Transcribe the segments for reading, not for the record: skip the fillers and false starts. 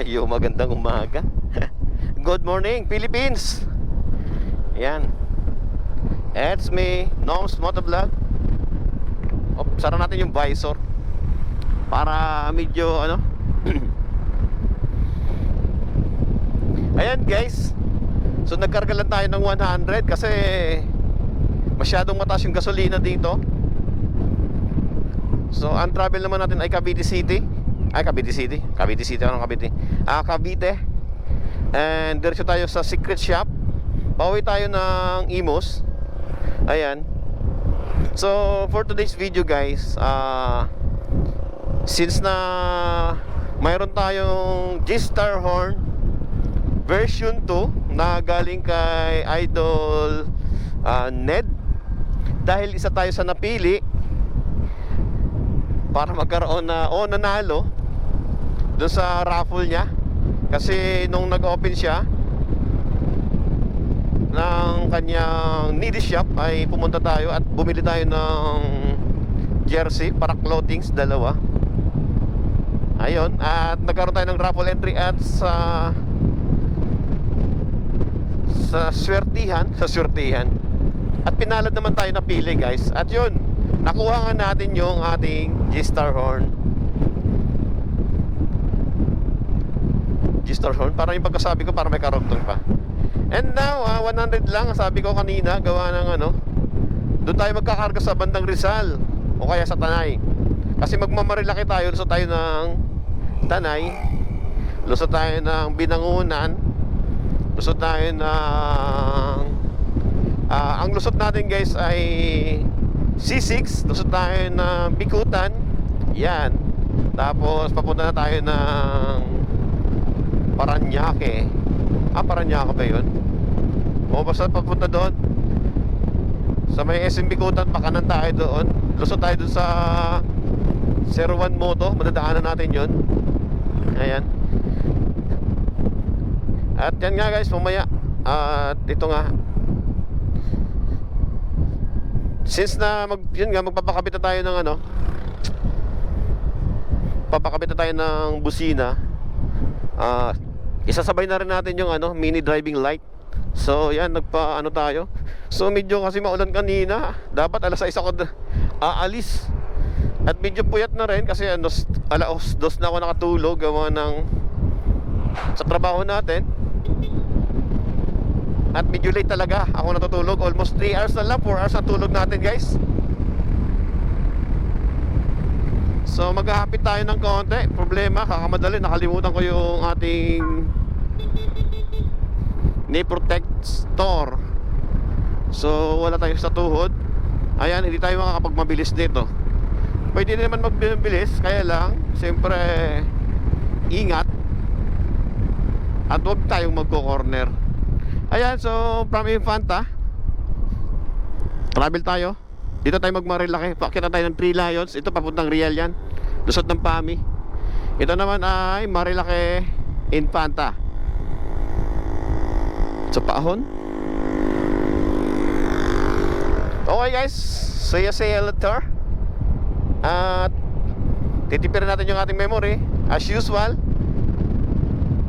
Yo, magandang umaga. Good morning, Philippines. Yan. It's me, Noms Motovlog. Sara natin yung visor para medyo ano. Ayan guys. So nagkarga lang tayo ng 100 kasi masyadong mataas yung gasolina dito. So ang travel naman natin ay Cavite City. Cavite City ako ng Cavite. Cavite. And diretso tayo sa Secret Shop. Pauwi tayo ng Imus. Ayan. So for today's video guys, since na mayroon tayong G-Star Horn version 2 na galing kay Idol Ned, dahil isa tayo sa napili para magkaroon na nanalo doon sa raffle niya. Kasi nung nag-open siya ng kanyang needy shop ay pumunta tayo at bumili tayo ng jersey para clothings, dalawa. Ayun, at nagkaroon tayo ng raffle entry at sa swertihan at pinalad naman tayo na pili guys. At yun, nakuha nga natin yung ating G-Star Horn. G-Star Horn, parang yung pagkasabi ko parang may karugtong pa. And now 100 lang sabi ko kanina, gawa ng doon tayo magkakarga sa bandang Rizal o kaya sa Tanay. Kasi magmamarilaki tayo, lusot tayo ng Tanay, lusot tayo ng Binangunan, lusot tayo ng ang lusot natin guys ay C6, lusot tayo ng Bikutan. Yan. Tapos papunta na tayo ng Paranaque. Paranaque ba yun? O basta papunta doon sa may SM Bikutan, pakanan tayo doon. Lusot tayo doon sa 01 Moto, madadaanan natin yun. Ayan. At yan nga guys, mamaya at ito nga, since na magpapakabit na tayo ng papakabit na tayo ng busina, isasabay na rin natin yung mini driving light. So yan, tayo. So medyo kasi maulan kanina, dapat alas 6 ako aalis. At medyo puyat na rin kasi alas 2 na ako nakatulog gawa ng sa trabaho natin. At medyo late talaga ako natutulog. Almost 3 hours na lang, 4 hours na tulog natin guys. So maghahapit tayo ng konti. Problema, kakamadali, nakalimutan ko yung ating knee protect store. So wala tayo sa tuhod. Ayan, hindi tayo makakapagmabilis dito. Pwede naman magbilis, kaya lang siyempre ingat at huwag tayong magko-corner. Ayan, so from Infanta travel tayo. Dito tayo magmarilaki. Pakita tayo ng 3 Lions. Ito papuntang Real yan, lusot ng Pami. Ito naman ay Marilaki Infanta. So paahon. Okay guys, see you later. At titipirin natin yung ating memory as usual.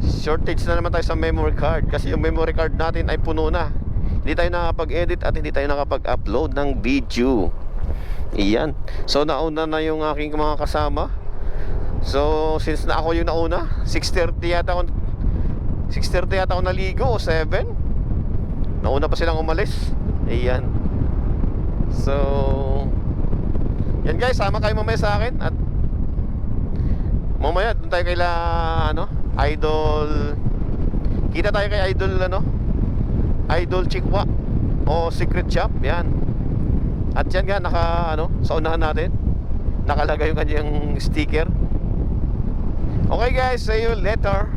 Shortage na naman tayo sa memory card kasi yung memory card natin ay puno na. Hindi tayo nakapag-edit at hindi tayo nakapag-upload ng video. Iyan. So nauna na yung aking mga kasama. So since na ako yung nauna, 6:30 yata ako naligo o 7. Nauna pa silang umalis. Iyan. So yan guys, sama kayo mamaya sa akin. At mamaya doon tayo kaila Idol. Kita tayo kay Idol Idol Chikwa o Secret Shop. Yan. At yan nga, sa unahan natin nakalagay yung kanyang sticker. Okay guys, see you later.